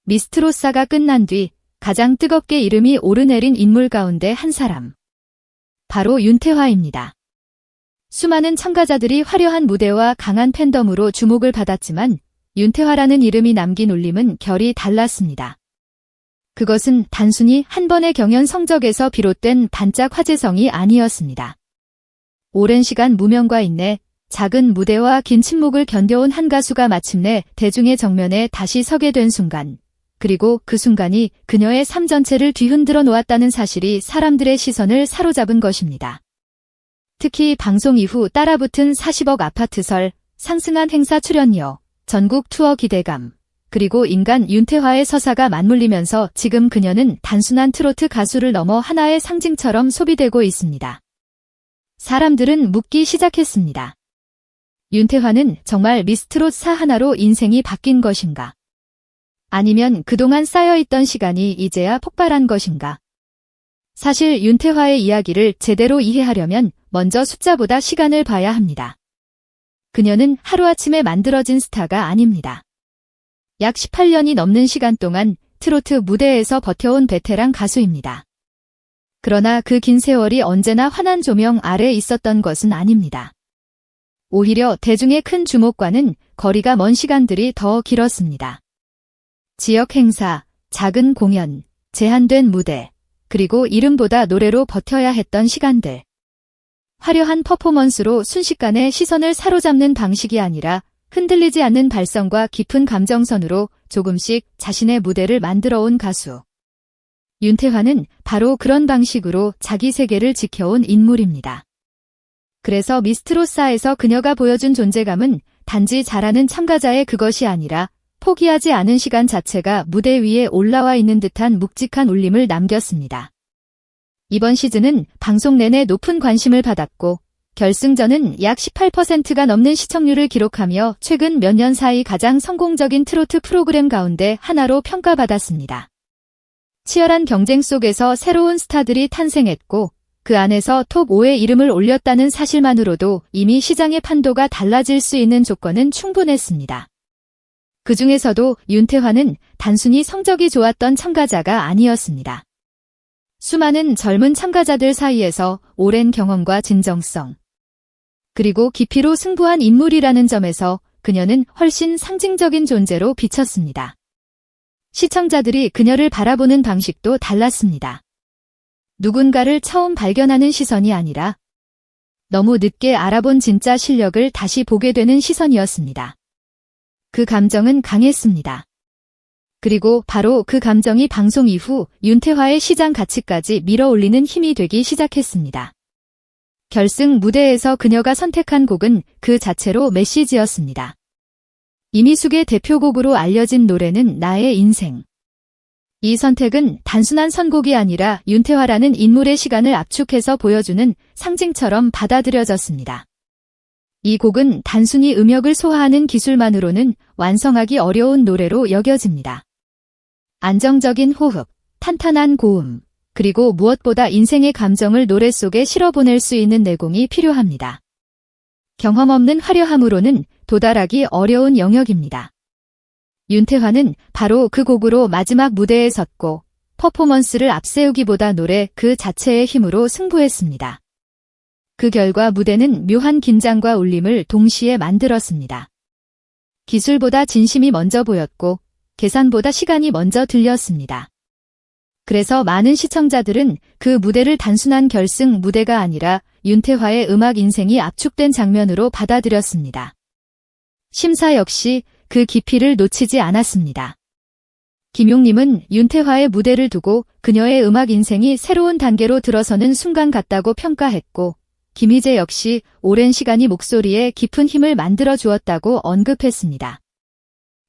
미스트로사가 끝난 뒤 가장 뜨겁게 이름이 오르내린 인물 가운데 한 사람. 바로 윤태화입니다. 수많은 참가자들이 화려한 무대와 강한 팬덤으로 주목을 받았지만 윤태화라는 이름이 남긴 울림은 결이 달랐습니다. 그것은 단순히 한 번의 경연 성적에서 비롯된 단짝 화제성이 아니었습니다. 오랜 시간 무명과 인내, 작은 무대와 긴 침묵을 견뎌온 한 가수가 마침내 대중의 정면에 다시 서게 된 순간, 그리고 그 순간이 그녀의 삶 전체를 뒤흔들어 놓았다는 사실이 사람들의 시선을 사로잡은 것입니다. 특히 방송 이후 따라붙은 40억 아파트설, 상승한 행사 출연료, 전국 투어 기대감, 그리고 인간 윤태화의 서사가 맞물리면서 지금 그녀는 단순한 트로트 가수를 넘어 하나의 상징처럼 소비되고 있습니다. 사람들은 묻기 시작했습니다. 윤태화는 정말 미스트롯 하나로 인생이 바뀐 것인가? 아니면 그동안 쌓여있던 시간이 이제야 폭발한 것인가? 사실 윤태화의 이야기를 제대로 이해하려면 먼저 숫자보다 시간을 봐야 합니다. 그녀는 하루아침에 만들어진 스타가 아닙니다. 약 18년이 넘는 시간 동안 트로트 무대에서 버텨온 베테랑 가수입니다. 그러나 그 긴 세월이 언제나 환한 조명 아래 있었던 것은 아닙니다. 오히려 대중의 큰 주목과는 거리가 먼 시간들이 더 길었습니다. 지역 행사, 작은 공연, 제한된 무대, 그리고 이름보다 노래로 버텨야 했던 시간들. 화려한 퍼포먼스로 순식간에 시선을 사로잡는 방식이 아니라 흔들리지 않는 발성과 깊은 감정선으로 조금씩 자신의 무대를 만들어온 가수. 윤태화는 바로 그런 방식으로 자기 세계를 지켜온 인물입니다. 그래서 미스트롯사에서 그녀가 보여준 존재감은 단지 잘하는 참가자의 그것이 아니라 포기하지 않은 시간 자체가 무대 위에 올라와 있는 듯한 묵직한 울림을 남겼습니다. 이번 시즌은 방송 내내 높은 관심을 받았고 결승전은 약 18%가 넘는 시청률을 기록하며 최근 몇 년 사이 가장 성공적인 트로트 프로그램 가운데 하나로 평가받았습니다. 치열한 경쟁 속에서 새로운 스타들이 탄생했고 그 안에서 톱 5에 이름을 올렸다는 사실만으로도 이미 시장의 판도가 달라질 수 있는 조건은 충분했습니다. 그 중에서도 윤태화는 단순히 성적이 좋았던 참가자가 아니었습니다. 수많은 젊은 참가자들 사이에서 오랜 경험과 진정성, 그리고 깊이로 승부한 인물이라는 점에서 그녀는 훨씬 상징적인 존재로 비쳤습니다. 시청자들이 그녀를 바라보는 방식도 달랐습니다. 누군가를 처음 발견하는 시선이 아니라 너무 늦게 알아본 진짜 실력을 다시 보게 되는 시선이었습니다. 그 감정은 강했습니다. 그리고 바로 그 감정이 방송 이후 윤태화의 시장 가치까지 밀어올리는 힘이 되기 시작했습니다. 결승 무대에서 그녀가 선택한 곡은 그 자체로 메시지였습니다. 이미숙의 대표곡으로 알려진 노래는 나의 인생. 이 선택은 단순한 선곡이 아니라 윤태화라는 인물의 시간을 압축해서 보여주는 상징처럼 받아들여졌습니다. 이 곡은 단순히 음역을 소화하는 기술만으로는 완성하기 어려운 노래로 여겨집니다. 안정적인 호흡, 탄탄한 고음, 그리고 무엇보다 인생의 감정을 노래 속에 실어보낼 수 있는 내공이 필요합니다. 경험 없는 화려함으로는 도달하기 어려운 영역입니다. 윤태화는 바로 그 곡으로 마지막 무대에 섰고 퍼포먼스를 앞세우기보다 노래 그 자체의 힘으로 승부했습니다. 그 결과 무대는 묘한 긴장과 울림을 동시에 만들었습니다. 기술보다 진심이 먼저 보였고 계산보다 시간이 먼저 들렸습니다. 그래서 많은 시청자들은 그 무대를 단순한 결승 무대가 아니라 윤태화의 음악 인생이 압축된 장면으로 받아들였습니다. 심사 역시 그 깊이를 놓치지 않았습니다. 김용님은 윤태화의 무대를 두고 그녀의 음악 인생이 새로운 단계로 들어서는 순간 같다고 평가했고, 김희재 역시 오랜 시간이 목소리에 깊은 힘을 만들어 주었다고 언급했습니다.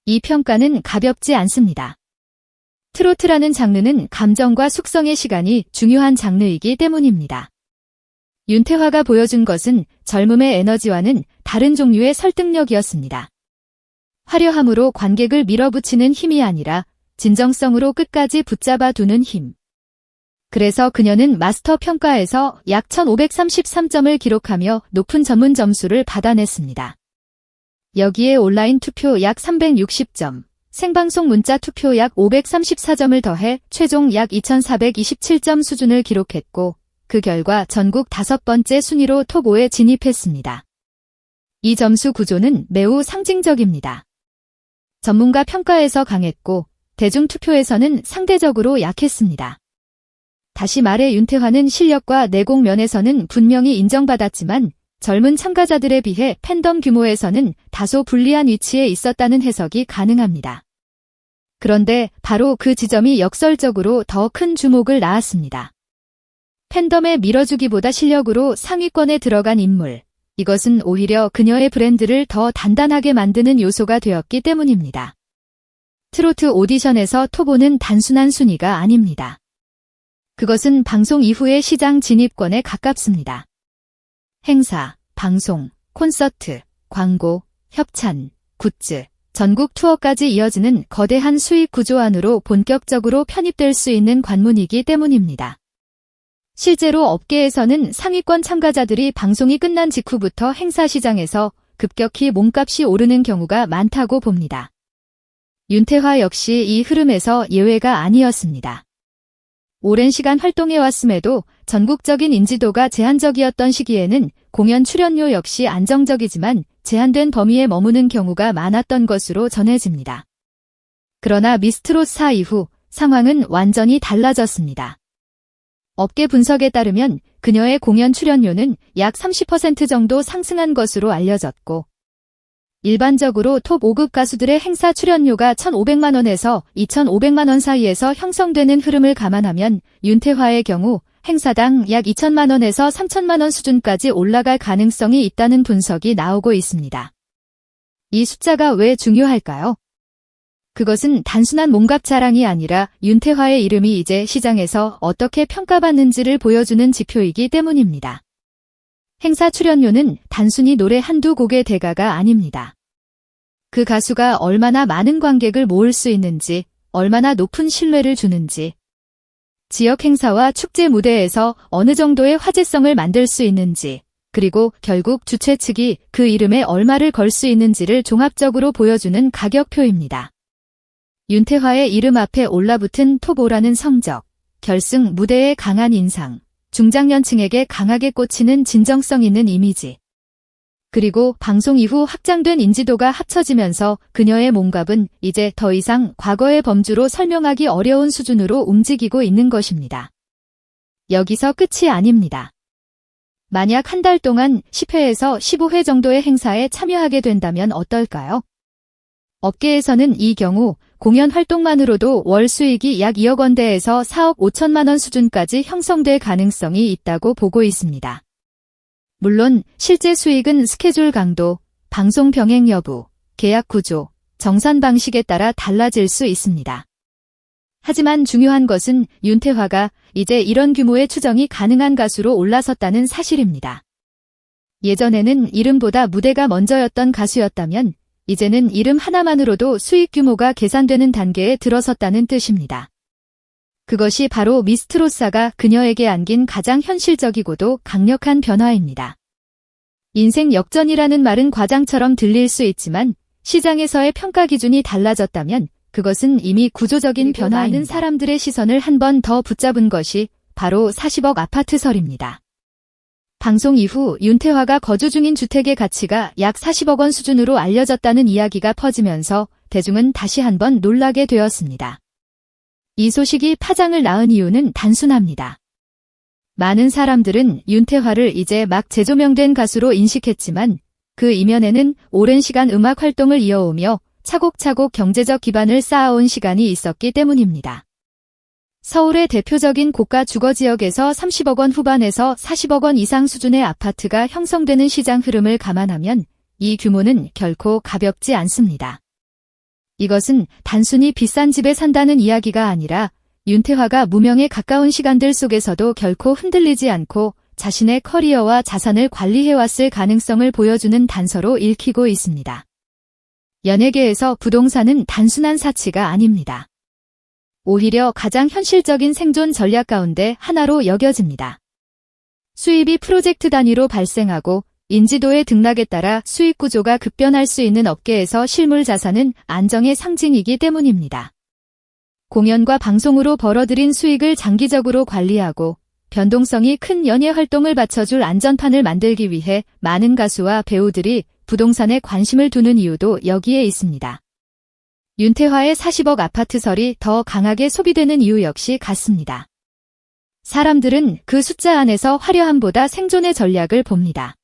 이 평가는 가볍지 않습니다. 트로트라는 장르는 감정과 숙성의 시간이 중요한 장르이기 때문입니다. 윤태화가 보여준 것은 젊음의 에너지와는 다른 종류의 설득력이었습니다. 화려함으로 관객을 밀어붙이는 힘이 아니라 진정성으로 끝까지 붙잡아 두는 힘. 그래서 그녀는 마스터 평가에서 약 1533점을 기록하며 높은 전문 점수를 받아냈습니다. 여기에 온라인 투표 약 360점, 생방송 문자 투표 약 534점을 더해 최종 약 2427점 수준을 기록했고 그 결과 전국 5번째 순위로 톱5에 진입했습니다. 이 점수 구조는 매우 상징적입니다. 전문가 평가에서 강했고 대중투표에서는 상대적으로 약했습니다. 다시 말해 윤태화는 실력과 내공 면에서는 분명히 인정받았지만 젊은 참가자들에 비해 팬덤 규모에서는 다소 불리한 위치에 있었다는 해석이 가능합니다. 그런데 바로 그 지점이 역설적으로 더 큰 주목을 낳았습니다. 팬덤에 밀어주기보다 실력으로 상위권에 들어간 인물. 이것은 오히려 그녀의 브랜드를 더 단단하게 만드는 요소가 되었기 때문입니다. 트로트 오디션에서 톱5는 단순한 순위가 아닙니다. 그것은 방송 이후의 시장 진입권에 가깝습니다. 행사, 방송, 콘서트, 광고, 협찬, 굿즈, 전국 투어까지 이어지는 거대한 수익 구조 안으로 본격적으로 편입될 수 있는 관문이기 때문입니다. 실제로 업계에서는 상위권 참가자들이 방송이 끝난 직후부터 행사 시장에서 급격히 몸값이 오르는 경우가 많다고 봅니다. 윤태화 역시 이 흐름에서 예외가 아니었습니다. 오랜 시간 활동해왔음에도 전국적인 인지도가 제한적이었던 시기에는 공연 출연료 역시 안정적이지만 제한된 범위에 머무는 경우가 많았던 것으로 전해집니다. 그러나 미스트롯4 이후 상황은 완전히 달라졌습니다. 업계 분석에 따르면 그녀의 공연 출연료는 약 30% 정도 상승한 것으로 알려졌고 일반적으로 톱 5급 가수들의 행사 출연료가 1,500만 원에서 2,500만 원 사이에서 형성되는 흐름을 감안하면 윤태화의 경우 행사당 약 2천만 원에서 3천만 원 수준까지 올라갈 가능성이 있다는 분석이 나오고 있습니다. 이 숫자가 왜 중요할까요? 그것은 단순한 몸값 자랑이 아니라 윤태화의 이름이 이제 시장에서 어떻게 평가받는지를 보여주는 지표이기 때문입니다. 행사 출연료는 단순히 노래 한두 곡의 대가가 아닙니다. 그 가수가 얼마나 많은 관객을 모을 수 있는지, 얼마나 높은 신뢰를 주는지, 지역 행사와 축제 무대에서 어느 정도의 화제성을 만들 수 있는지, 그리고 결국 주최 측이 그 이름에 얼마를 걸 수 있는지를 종합적으로 보여주는 가격표입니다. 윤태화의 이름 앞에 올라붙은 톱5라는 성적, 결승 무대의 강한 인상, 중장년층에게 강하게 꽂히는 진정성 있는 이미지, 그리고 방송 이후 확장된 인지도가 합쳐지면서 그녀의 몸값은 이제 더 이상 과거의 범주로 설명하기 어려운 수준으로 움직이고 있는 것입니다. 여기서 끝이 아닙니다. 만약 한 달 동안 10회에서 15회 정도의 행사에 참여하게 된다면 어떨까요? 업계에서는 이 경우 공연 활동만으로도 월 수익이 약 2억 원대에서 4억 5천만 원 수준까지 형성될 가능성이 있다고 보고 있습니다. 물론 실제 수익은 스케줄 강도, 방송 병행 여부, 계약 구조, 정산 방식에 따라 달라질 수 있습니다. 하지만 중요한 것은 윤태화가 이제 이런 규모의 추정이 가능한 가수로 올라섰다는 사실입니다. 예전에는 이름보다 무대가 먼저였던 가수였다면 이제는 이름 하나만으로도 수익 규모가 계산되는 단계에 들어섰다는 뜻입니다. 그것이 바로 미스트롯사가 그녀에게 안긴 가장 현실적이고도 강력한 변화입니다. 인생 역전이라는 말은 과장처럼 들릴 수 있지만 시장에서의 평가 기준이 달라졌다면 그것은 이미 구조적인 변화입니다. 많은 사람들의 시선을 한 번 더 붙잡은 것이 바로 40억 아파트설입니다. 방송 이후 윤태화가 거주 중인 주택의 가치가 약 40억 원 수준으로 알려졌다는 이야기가 퍼지면서 대중은 다시 한번 놀라게 되었습니다. 이 소식이 파장을 낳은 이유는 단순합니다. 많은 사람들은 윤태화를 이제 막 재조명된 가수로 인식했지만 그 이면에는 오랜 시간 음악 활동을 이어오며 차곡차곡 경제적 기반을 쌓아온 시간이 있었기 때문입니다. 서울의 대표적인 고가 주거지역에서 30억 원 후반에서 40억 원 이상 수준의 아파트가 형성되는 시장 흐름을 감안하면 이 규모는 결코 가볍지 않습니다. 이것은 단순히 비싼 집에 산다는 이야기가 아니라 윤태화가 무명에 가까운 시간들 속에서도 결코 흔들리지 않고 자신의 커리어와 자산을 관리해왔을 가능성을 보여주는 단서로 읽히고 있습니다. 연예계에서 부동산은 단순한 사치가 아닙니다. 오히려 가장 현실적인 생존 전략 가운데 하나로 여겨집니다. 수입이 프로젝트 단위로 발생하고 인지도의 등락에 따라 수익 구조가 급변할 수 있는 업계에서 실물 자산은 안정의 상징이기 때문입니다. 공연과 방송으로 벌어들인 수익을 장기적으로 관리하고 변동성이 큰 연예 활동을 받쳐줄 안전판을 만들기 위해 많은 가수와 배우들이 부동산에 관심을 두는 이유도 여기에 있습니다. 윤태화의 40억 아파트설이 더 강하게 소비되는 이유 역시 같습니다. 사람들은 그 숫자 안에서 화려함보다 생존의 전략을 봅니다.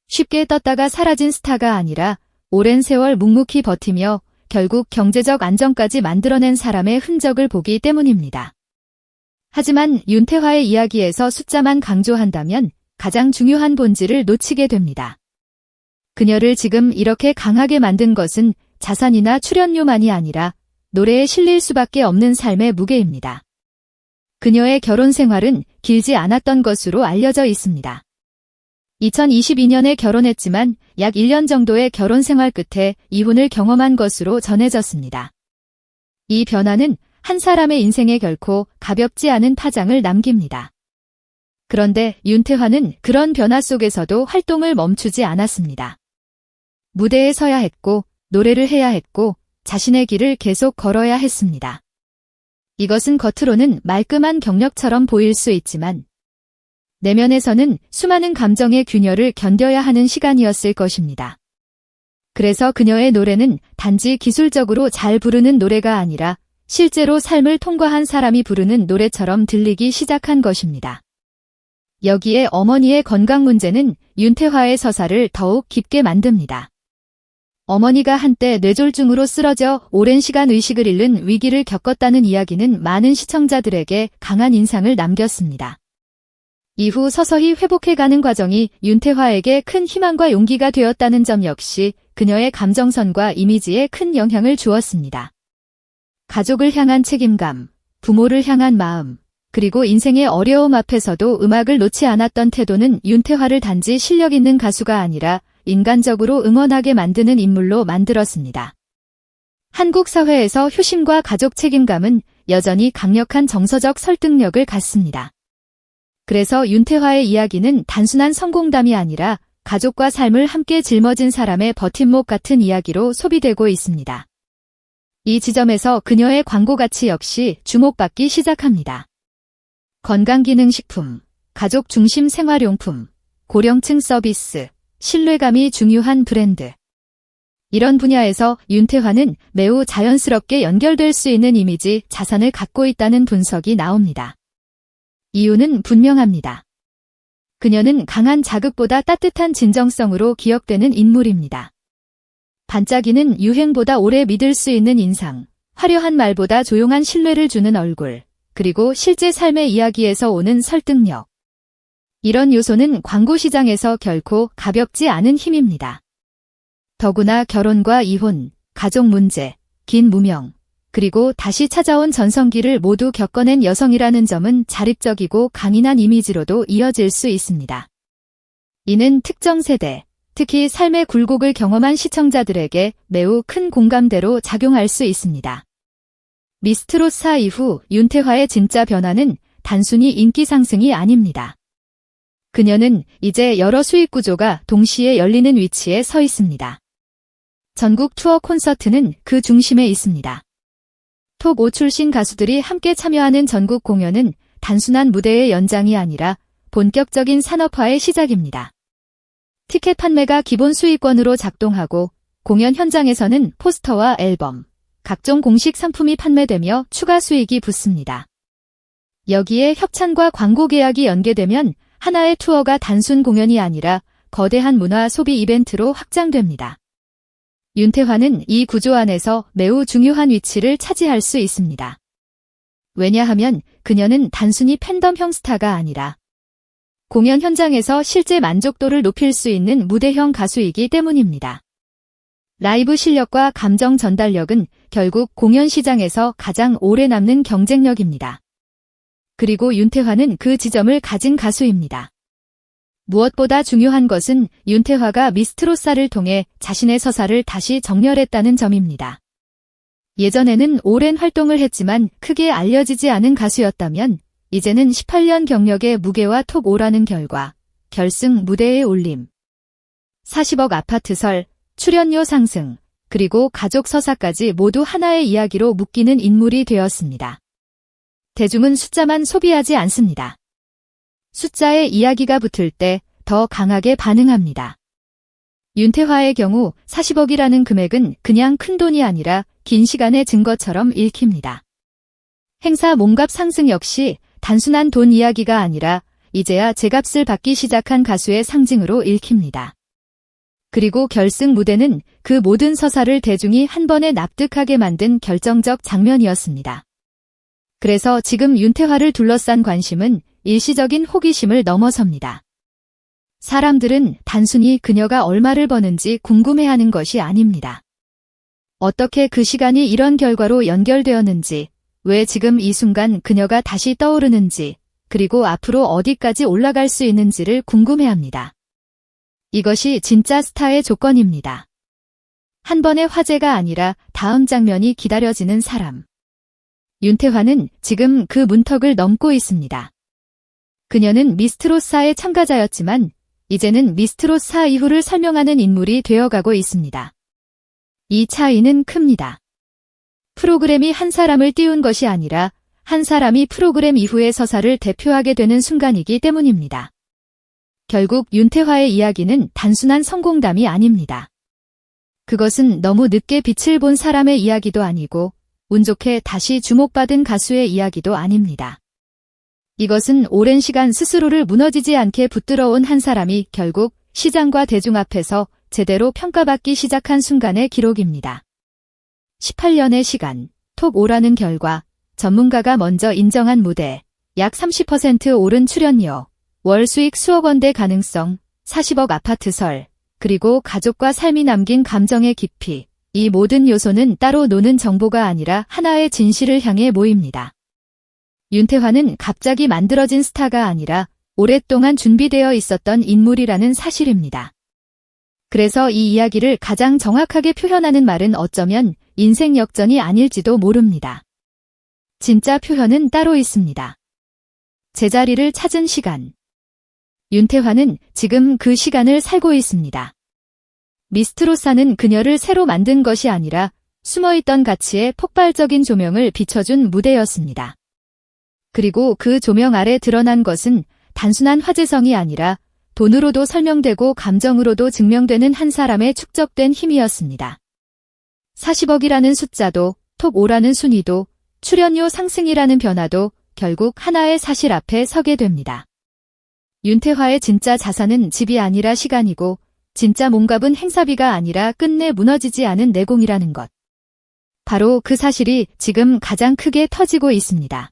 쉽게 떴다가 사라진 스타가 아니라 오랜 세월 묵묵히 버티며 결국 경제적 안정까지 만들어낸 사람의 흔적을 보기 때문입니다. 하지만 윤태화의 이야기에서 숫자만 강조한다면 가장 중요한 본질을 놓치게 됩니다. 그녀를 지금 이렇게 강하게 만든 것은 자산이나 출연료만이 아니라 노래에 실릴 수밖에 없는 삶의 무게입니다. 그녀의 결혼 생활은 길지 않았던 것으로 알려져 있습니다. 2022년에 결혼했지만 약 1년 정도의 결혼 생활 끝에 이혼을 경험한 것으로 전해졌습니다. 이 변화는 한 사람의 인생에 결코 가볍지 않은 파장을 남깁니다. 그런데 윤태화는 그런 변화 속에서도 활동을 멈추지 않았습니다. 무대에 서야 했고, 노래를 해야 했고, 자신의 길을 계속 걸어야 했습니다. 이것은 겉으로는 말끔한 경력처럼 보일 수 있지만, 내면에서는 수많은 감정의 균열을 견뎌야 하는 시간이었을 것입니다. 그래서 그녀의 노래는 단지 기술적으로 잘 부르는 노래가 아니라 실제로 삶을 통과한 사람이 부르는 노래처럼 들리기 시작한 것입니다. 여기에 어머니의 건강 문제는 윤태화의 서사를 더욱 깊게 만듭니다. 어머니가 한때 뇌졸중으로 쓰러져 오랜 시간 의식을 잃는 위기를 겪었다는 이야기는 많은 시청자들에게 강한 인상을 남겼습니다. 이후 서서히 회복해가는 과정이 윤태화에게 큰 희망과 용기가 되었다는 점 역시 그녀의 감정선과 이미지에 큰 영향을 주었습니다. 가족을 향한 책임감, 부모를 향한 마음, 그리고 인생의 어려움 앞에서도 음악을 놓지 않았던 태도는 윤태화를 단지 실력 있는 가수가 아니라 인간적으로 응원하게 만드는 인물로 만들었습니다. 한국 사회에서 효심과 가족 책임감은 여전히 강력한 정서적 설득력을 갖습니다. 그래서 윤태화의 이야기는 단순한 성공담이 아니라 가족과 삶을 함께 짊어진 사람의 버팀목 같은 이야기로 소비되고 있습니다. 이 지점에서 그녀의 광고 가치 역시 주목받기 시작합니다. 건강기능식품, 가족 중심 생활용품, 고령층 서비스, 신뢰감이 중요한 브랜드. 이런 분야에서 윤태화는 매우 자연스럽게 연결될 수 있는 이미지 자산을 갖고 있다는 분석이 나옵니다. 이유는 분명합니다. 그녀는 강한 자극보다 따뜻한 진정성으로 기억되는 인물입니다. 반짝이는 유행보다 오래 믿을 수 있는 인상, 화려한 말보다 조용한 신뢰를 주는 얼굴, 그리고 실제 삶의 이야기에서 오는 설득력. 이런 요소는 광고 시장에서 결코 가볍지 않은 힘입니다. 더구나 결혼과 이혼, 가족 문제, 긴 무명, 그리고 다시 찾아온 전성기를 모두 겪어낸 여성이라는 점은 자립적이고 강인한 이미지로도 이어질 수 있습니다. 이는 특정 세대, 특히 삶의 굴곡을 경험한 시청자들에게 매우 큰 공감대로 작용할 수 있습니다. 미스트롯4 이후 윤태화의 진짜 변화는 단순히 인기 상승이 아닙니다. 그녀는 이제 여러 수익 구조가 동시에 열리는 위치에 서 있습니다. 전국 투어 콘서트는 그 중심에 있습니다. 톱5 출신 가수들이 함께 참여하는 전국 공연은 단순한 무대의 연장이 아니라 본격적인 산업화의 시작입니다. 티켓 판매가 기본 수익원으로 작동하고 공연 현장에서는 포스터와 앨범, 각종 공식 상품이 판매되며 추가 수익이 붙습니다. 여기에 협찬과 광고 계약이 연계되면 하나의 투어가 단순 공연이 아니라 거대한 문화 소비 이벤트로 확장됩니다. 윤태화는 이 구조 안에서 매우 중요한 위치를 차지할 수 있습니다. 왜냐하면 그녀는 단순히 팬덤형 스타가 아니라 공연 현장에서 실제 만족도를 높일 수 있는 무대형 가수이기 때문입니다. 라이브 실력과 감정 전달력은 결국 공연 시장에서 가장 오래 남는 경쟁력입니다. 그리고 윤태화는 그 지점을 가진 가수입니다. 무엇보다 중요한 것은 윤태화가 미스트롯사를 통해 자신의 서사를 다시 정렬했다는 점입니다. 예전에는 오랜 활동을 했지만 크게 알려지지 않은 가수였다면 이제는 18년 경력의 무게와 톱5라는 결과 결승 무대에 올림, 40억 아파트 설, 출연료 상승, 그리고 가족 서사까지 모두 하나의 이야기로 묶이는 인물이 되었습니다. 대중은 숫자만 소비하지 않습니다. 숫자에 이야기가 붙을 때 더 강하게 반응합니다. 윤태화의 경우 40억이라는 금액은 그냥 큰돈이 아니라 긴 시간의 증거처럼 읽힙니다. 행사 몸값 상승 역시 단순한 돈 이야기가 아니라 이제야 제값을 받기 시작한 가수의 상징으로 읽힙니다. 그리고 결승 무대는 그 모든 서사를 대중이 한 번에 납득하게 만든 결정적 장면이었습니다. 그래서 지금 윤태화를 둘러싼 관심은 일시적인 호기심을 넘어섭니다. 사람들은 단순히 그녀가 얼마를 버는지 궁금해하는 것이 아닙니다. 어떻게 그 시간이 이런 결과로 연결되었는지, 왜 지금 이 순간 그녀가 다시 떠오르는지, 그리고 앞으로 어디까지 올라갈 수 있는지를 궁금해합니다. 이것이 진짜 스타의 조건입니다. 한 번의 화제가 아니라 다음 장면이 기다려지는 사람. 윤태화는 지금 그 문턱을 넘고 있습니다. 그녀는 미스트롯4의 참가자였지만 이제는 미스트롯4 이후를 설명하는 인물이 되어가고 있습니다. 이 차이는 큽니다. 프로그램이 한 사람을 띄운 것이 아니라 한 사람이 프로그램 이후의 서사를 대표하게 되는 순간이기 때문입니다. 결국 윤태화의 이야기는 단순한 성공담이 아닙니다. 그것은 너무 늦게 빛을 본 사람의 이야기도 아니고 운 좋게 다시 주목받은 가수의 이야기도 아닙니다. 이것은 오랜 시간 스스로를 무너지지 않게 붙들어온 한 사람이 결국 시장과 대중 앞에서 제대로 평가받기 시작한 순간의 기록입니다. 18년의 시간, 톱5라는 결과, 전문가가 먼저 인정한 무대, 약 30% 오른 출연료, 월 수익 수억 원대 가능성, 40억 아파트 설, 그리고 가족과 삶이 남긴 감정의 깊이, 이 모든 요소는 따로 노는 정보가 아니라 하나의 진실을 향해 모입니다. 윤태화는 갑자기 만들어진 스타가 아니라 오랫동안 준비되어 있었던 인물이라는 사실입니다. 그래서 이 이야기를 가장 정확하게 표현하는 말은 어쩌면 인생 역전이 아닐지도 모릅니다. 진짜 표현은 따로 있습니다. 제자리를 찾은 시간. 윤태화는 지금 그 시간을 살고 있습니다. 미스트롯사는 그녀를 새로 만든 것이 아니라 숨어있던 가치에 폭발적인 조명을 비춰준 무대였습니다. 그리고 그 조명 아래 드러난 것은 단순한 화제성이 아니라 돈으로도 설명되고 감정으로도 증명되는 한 사람의 축적된 힘이었습니다. 40억이라는 숫자도, 톱5라는 순위도, 출연료 상승이라는 변화도 결국 하나의 사실 앞에 서게 됩니다. 윤태화의 진짜 자산은 집이 아니라 시간이고 진짜 몸값은 행사비가 아니라 끝내 무너지지 않은 내공이라는 것. 바로 그 사실이 지금 가장 크게 터지고 있습니다.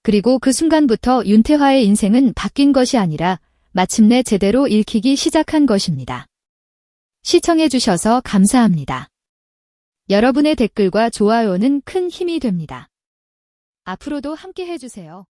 그리고 그 순간부터 윤태화의 인생은 바뀐 것이 아니라 마침내 제대로 읽히기 시작한 것입니다. 시청해주셔서 감사합니다. 여러분의 댓글과 좋아요는 큰 힘이 됩니다. 앞으로도 함께 해주세요.